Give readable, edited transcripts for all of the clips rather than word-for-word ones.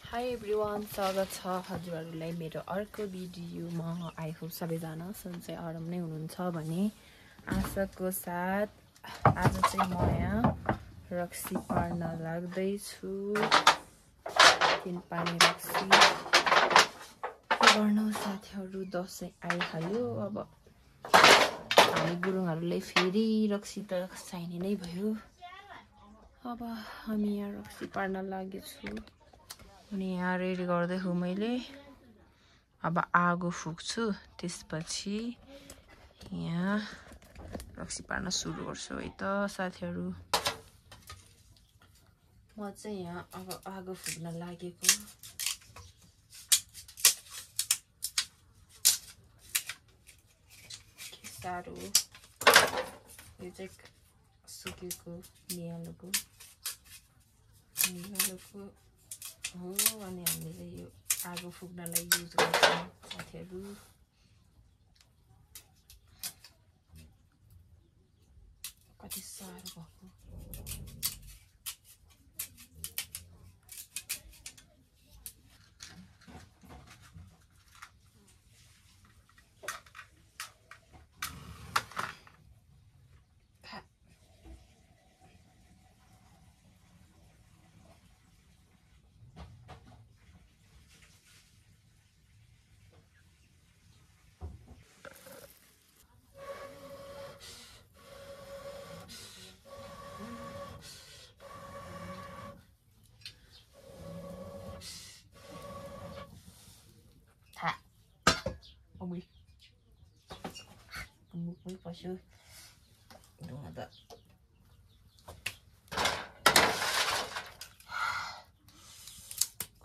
High everyone, स्वागत छ हजुरहरूलाई मेरो अर्को भिडियोमा। आई होप सबैजना सन्चै आराम नै हुनुहुन्छ भने आशाको साथ आज चाहिँ म यहाँ रक्सी पार्न लाग्दैछु। तिनपाने रक्सी के गर्नु साथीहरू, दसैँ आइहाल्यो। अब हामी गुरुङहरूलाई फेरि रक्सी त चाहिने नै भयो। अब हामी यहाँ रक्सी पार्न लागेछु अनि यहाँ रेडी गर्दैछु मैले। अब आगो फुक्छु, त्यसपछि यहाँ रक्सी पार्न सुरु गर्छु है त साथीहरू। म चाहिँ यहाँ अब आगो फुक्न लागेको। के साह्रो, यो चाहिँ सुकेको नियालोको हो अनि हामीले यो आगो फुक्नलाई युज गर्छौँ साथीहरू। कति साह्रो भएको। मुखमै पस्यो धुवा त।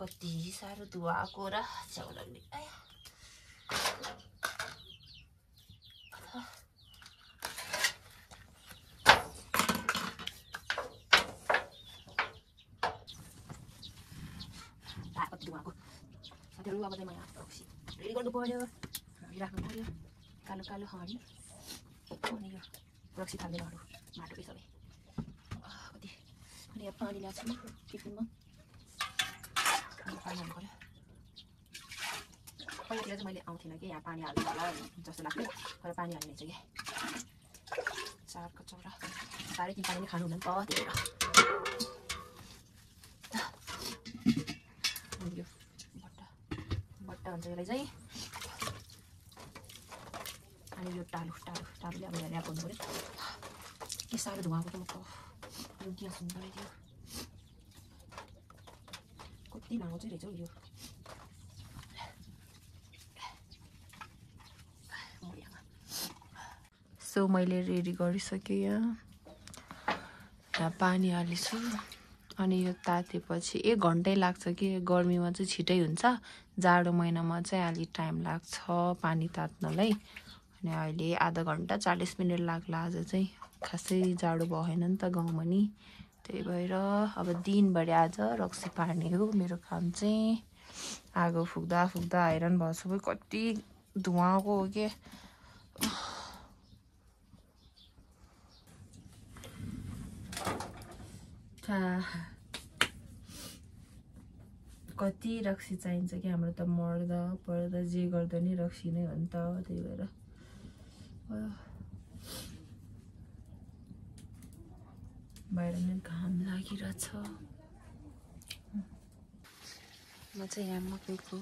कति साह्रो धुवा आएको र च्याउलाले। कति धुवा आएको साथीहरू। अब चाहिँ म यहाँ रक्सी रेडी गर्नु पर्यो, राख्नु पर्यो। कालो कालो हरियो अनि यो रक्सी थाल्दैनहरू माटोकै सबै। कति अनि यहाँ पानी ल्याएको छु टिफिनमा, पानी हाल्नु पर्यो। पहिलातिर चाहिँ मैले आउँथिनँ कि यहाँ पानी हाल्नु होला जस्तो लाग्थ्यो, तर पानी हाल्ने रहेछ क्या। चारको चौरा साह्रै तिन पानी खानु हुँदैन त त्यही भएर। यो बट्टा हुन्छ यसलाई चाहिँ। अनि यो टालुले अब यहाँ ल्याएको हुनु पऱ्यो। के साह्रो धुवाको त म त यो ग्यास हुँदो रहेछ। कति लामो चाहिँ रहेछ हौ यो। सो मैले रेडी गरिसकेँ। यहाँ पानी हालेछु अनि यो तातेपछि 1 घन्टै लाग्छ कि। गर्मीमा चाहिँ छिटै हुन्छ, जाडो महिनामा चाहिँ अलि टाइम लाग्छ पानी तात्नलाई। अनि अहिले आधा घन्टा 40 मिनट लाग्ला। आज चाहिँ खासै जाडो भएन नि त गाउँमा नि, त्यही भएर अब दिनभरि आज रक्सी पार्ने हो मेरो काम चाहिँ। आगो फुक्दा फुक्दा हैरान भएछु। कति धुवाको हो के। कति रक्सी चाहिन्छ कि हाम्रो त मर्दा पर्दा जे गर्दा नि रक्सी नै हो नि त, त्यही भएर। बाहिर नै घाम लागिरहेछ। म चाहिँ यहाँ मकैको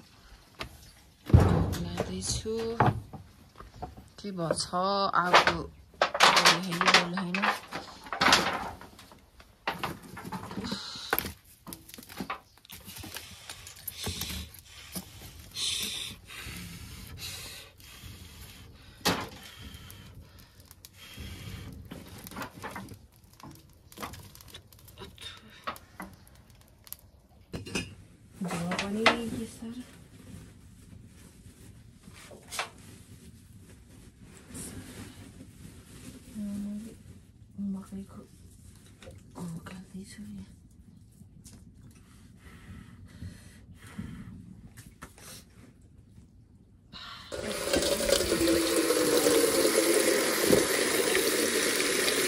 लाँदैछु। के भन्छ आगो होइन। धुवा पनि के सर मकैको उकाल्दैछु यहाँ।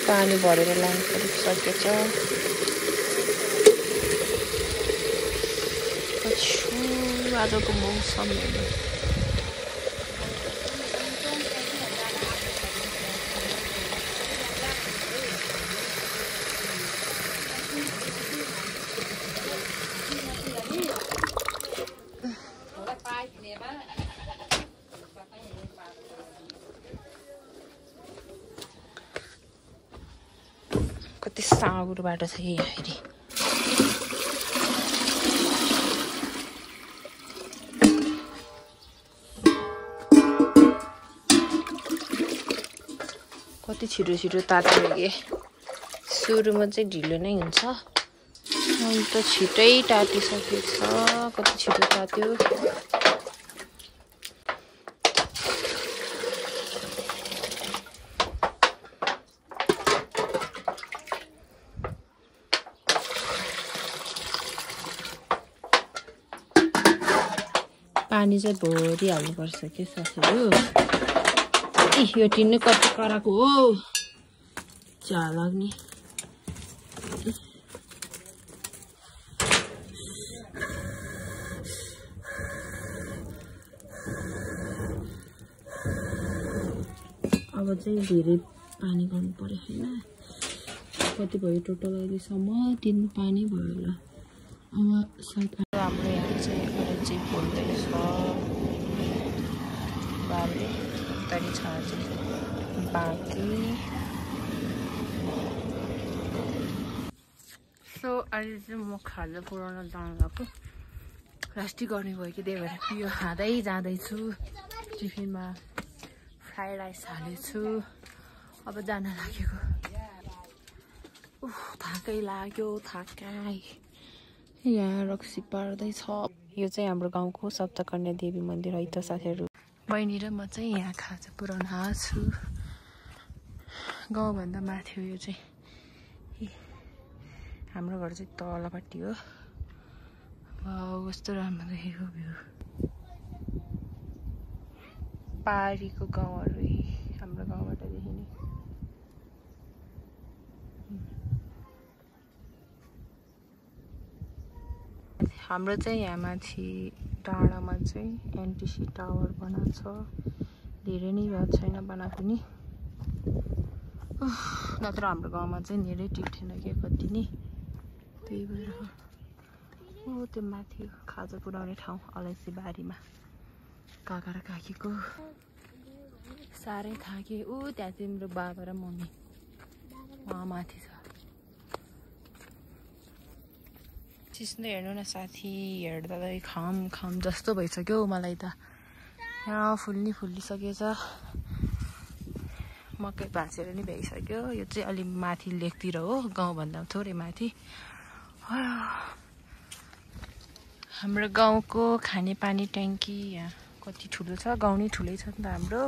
पानी भरेर लानु सकेछ। आइरहेको छु आजको मौसम हेर्नु। कति साउरो बाटो छ यहाँ फेरि। कति छिटो छिटो तात्यो कि सुरुमा चाहिँ ढिलो नै हुन्छ, अहिले त छिटै तातिसकेको छ। कति छिटो तात्यो। पानी चाहिँ भरि हाल्नुपर्छ के साथीहरू। यो टिन कति कराको हो, चिया लाग्ने। अब चाहिँ धेरै पानी गर्नु पर्यो होइन। कति भयो टोटल अहिलेसम्म? 3 पानी भयो होला। अब सायद हाम्रो यहाँ चाहिँ अलैँची फुल्दैछ। बाले तरी छ चाहिँ बाँकी। सो अहिले चाहिँ म खाजा पुऱ्याउन जानु गएको। रास्टी गर्ने भयो कि त्यही भएर यो खाँदै जाँदैछु। टिफिनमा फ्राइड राइस हालेछु। अब जान लागेको। थाकै लाग्यो, थाकै। यहाँ रक्सी पार्दैछ। यो चाहिँ हाम्रो गाउँको सप्तकन्या देवी मन्दिर है त साथीहरू। बहिनी र म चाहिँ यहाँ खाजा पुऱ्याउन आएको छु। गाउँभन्दा माथि हो यो चाहिँ। हाम्रो घर चाहिँ तलपट्टि हो। कस्तो राम्रो देखेको भ्यू। पारीको गाउँहरू हाम्रो गाउँबाट देखिने। हाम्रो चाहिँ यहाँ माथि डाँडामा चाहिँ एनटिसी टावर बनाएको छ। धेरै नै भएको छैन बनाएको नि। नत्र हाम्रो गाउँमा चाहिँ धेरै टिप्थेन क्या कति नै। त्यही भएर त्यो माथि खाजा पुऱ्याउने ठाउँ अलैँची बारीमा काका र काकीको। साह्रै थाके। त्यहाँ तिम्रो बाबा र मम्मी उहाँ माथि छ। चिस्नो हेर्नु न साथी, हेर्दा खाम खाम जस्तो भइसक्यो मलाई त। यहाँ फुलिसकेछ। मकै भाँचेर नि भ्याइसक्यो। यो चाहिँ अलि माथि लेकतिर हो, गाउँभन्दा थोरै माथि। हाम्रो गाउँको खानेपानी ट्याङ्की यहाँ कति ठुलो छ। गाउँ नै ठुलै छ नि त हाम्रो।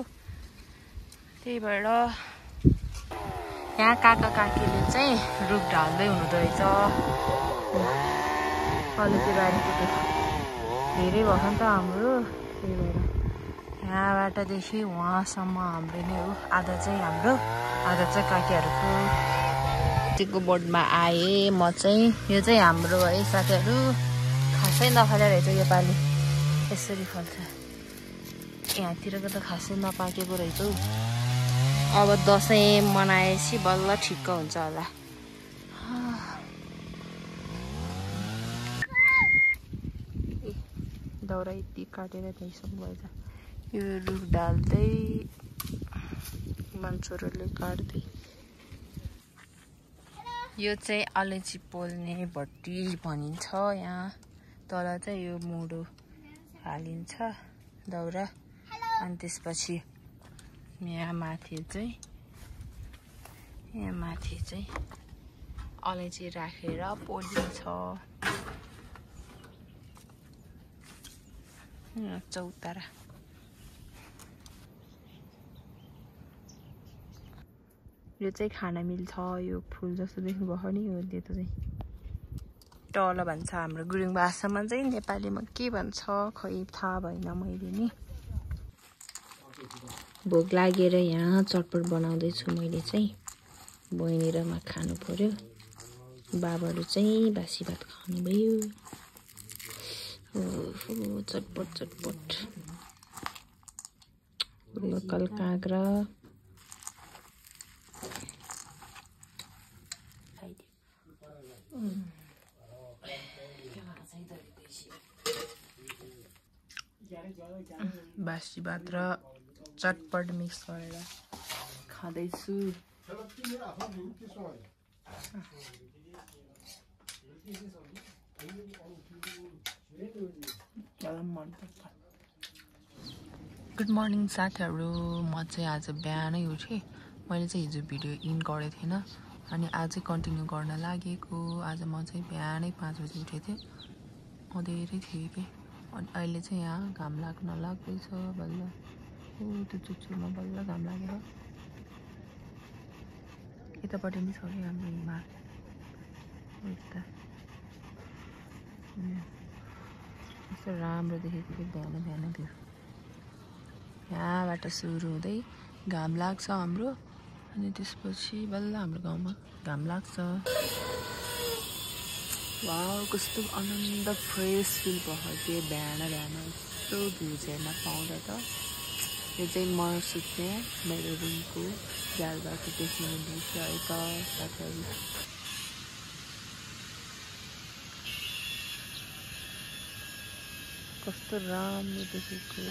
त्यही भएर यहाँ काका काकीले चाहिँ रुख ढाल्दै हुनुहुँदो रहेछ। अलैँची बारीको धेरै भयो नि त हाम्रो। त्यही भएर यहाँबाटदेखि वहाँसम्म हाम्रो नै हो। आधा चाहिँ हाम्रो, आधा चाहिँ काकीहरूको। त्यो बोर्डमा आएँ म चाहिँ। यो चाहिँ हाम्रो है साथीहरू। खासै नफाले रहेछ यो पालि। यसरी फल्छ। यहाँतिरको त खासै नपाकेको रहेछ हौ। अब दसैँ मनाएपछि बल्ल ठिक्क हुन्छ होला। दाउरा यति काटेर त्यहीसम्म भएछ। यो रुख ढाल्दै मान्छेहरूले काट्दै। यो चाहिँ अलैँची पोल्ने भट्टी भनिन्छ यहाँ। तल चाहिँ यो मुडो हालिन्छ दाउरा। अनि त्यसपछि यहाँ माथि चाहिँ अलैँची राखेर पोलिन्छ। चौतारा यो चाहिँ खाना मिल्छ। यो फुल जस्तो देख्नुभयो नि, हो त्यो चाहिँ टल भन्छ हाम्रो गुरुङ भाषामा। चाहिँ नेपालीमा के भन्छ खै थाहा भएन मैले नि। भोक लागेर यहाँ चटपट बनाउँदैछु मैले चाहिँ। बहिनी र म खानु पर्यो। बाबाहरू चाहिँ बासी भात खानुभयो। चटपट चटपट लोकल काँक्रा बासी भात र चटपट मिक्स गरेर खाँदैछु। गुड मर्निङ साथीहरू, म चाहिँ आज बिहानै उठेँ। मैले चाहिँ हिजो भिडियो इन गरेको थिएन अनि आजै कन्टिन्यू गर्न लागेको। आज म चाहिँ बिहानै 5 बजी उठेको थिएँ, अँधेरै थियो कि। अनि अहिले चाहिँ यहाँ घाम लाग्न लाग्दैछ बल्ल। त्यो चुचुरमा बल्ल घाम लागेर यतापट्टि नि छ कि हाम्रो हिमाल यता यस्तो राम्रो देखेको थियो बिहान बिहान भ्यू। यहाँबाट सुरु हुँदै घाम लाग्छ हाम्रो अनि त्यसपछि बल्ल हाम्रो गाउँमा घाम लाग्छ। वाउ कस्तो आनन्द फ्रेस फिल भयो त्यो बिहान बिहान यस्तो भ्यू हेर्न पाउँदा त। यो चाहिँ म सुत्ने मेरो रुमको जालबाट देख्नुहुँदैछ है त साथीहरू। कस्तो राम्रो देखेको।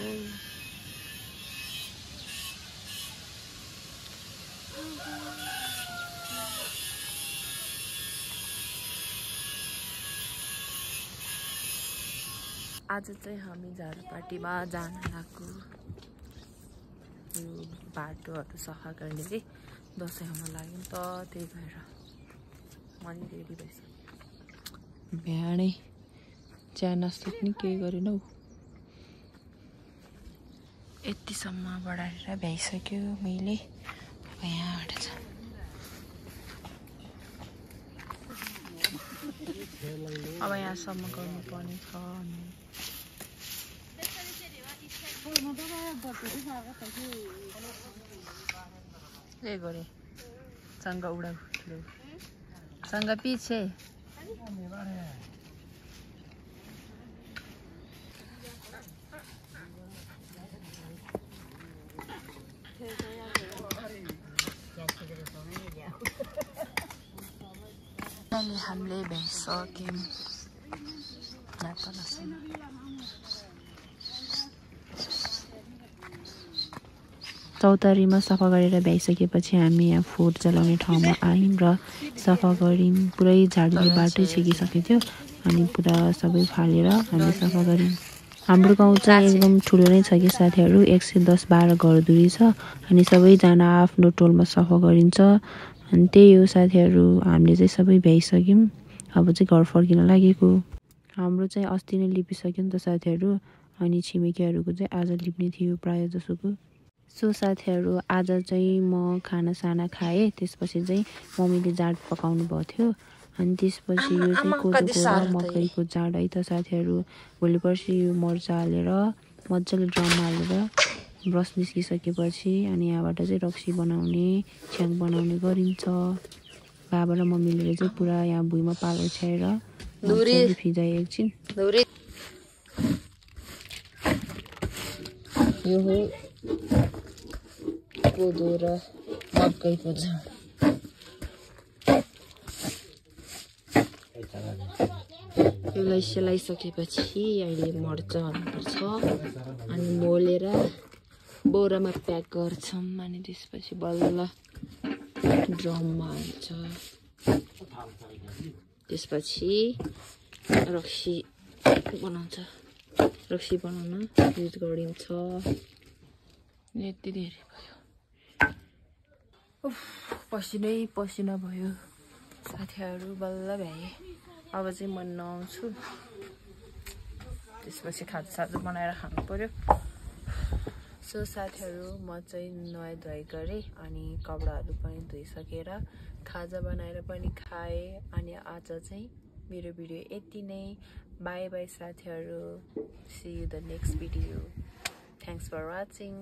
आज चाहिँ हामी झारपाटीमा जान लागेको। यो बाटोहरू सफा गर्ने चाहिँ दसैँ आउन लाग्यो नि त, त्यही भएर म नि रेडी भइसकेँ। बिहानै चिया नास्ता पनि केही गरेन हौ। यतिसम्म बढाएर भ्याइसक्यो मैले। अब यहाँबाट छ अब यहाँसम्म गर्नुपर्ने छ। ये गरे सँगै उडा सँगै पीछे हामीले भ्याइसक्यौँ। चौतारीमा सफा गरेर भ्याइसकेपछि हामी यहाँ फोहोर जलाउने ठाउँमा आयौँ र सफा गऱ्यौँ। पुरै झाडुले बाटै छेकिसकेको थियो अनि पुरा सबै फालेर हामीले सफा गऱ्यौँ। हाम्रो गाउँ चाहिँ एकदम ठुलो नै छ कि साथीहरू, 110-12 घरधुरी छ अनि सबैजना आफ्नो टोलमा सफा गरिन्छ। अनि त्यही हो साथीहरू, हामीले चाहिँ सबै भ्याइसक्यौँ। अब चाहिँ घर फर्किन लागेको। हाम्रो चाहिँ अस्ति नै लिपिसक्यो नि त साथीहरू, अनि छिमेकीहरूको चाहिँ आज लिप्ने थियो प्रायः जसोको। सो साथीहरू, आज चाहिँ म खानासाना खाएँ। त्यसपछि चाहिँ मम्मीले जाँड पकाउनु भएको थियो अनि त्यसपछि यो चाहिँ कोदोको र मकैको जाँड है त साथीहरू। भोलि पर्सि यो मर्चा हालेर मजाले ड्रममा हालेर ब्रस निस्किसकेपछि अनि यहाँबाट चाहिँ रक्सी बनाउने छ्याङ बनाउने गरिन्छ। बाबा र मम्मीले चाहिँ पुरा यहाँ भुइँमा पालो ओछ्याएर फिजाए एकछिन। यो हो कोदो र मकैको जाँड। यसलाई सेलाइसकेपछि अहिले मर्चा हाल्नुपर्छ अनि मोलेर बोरामा प्याक गर्छौँ अनि त्यसपछि बल्ल ड्रममा हाल्छ। त्यसपछि रक्सी बनाउन युज गरिन्छ। यति धेरै भयो, पसिनै पसिना भयो साथीहरू। बल्ल भ्याएँ। अब चाहिँ म नुहाउँछु, त्यसपछि खाजासाजा बनाएर खानु पर्यो। सो साथीहरू, म चाहिँ नुहाइ धुवाइ गरेँ अनि कपडाहरू पनि धोइसकेर खाजा बनाएर पनि खाएँ। अनि आज चाहिँ मेरो भिडियो यति नै। बाई बाई साथीहरू, see you the next video. Thanks for watching.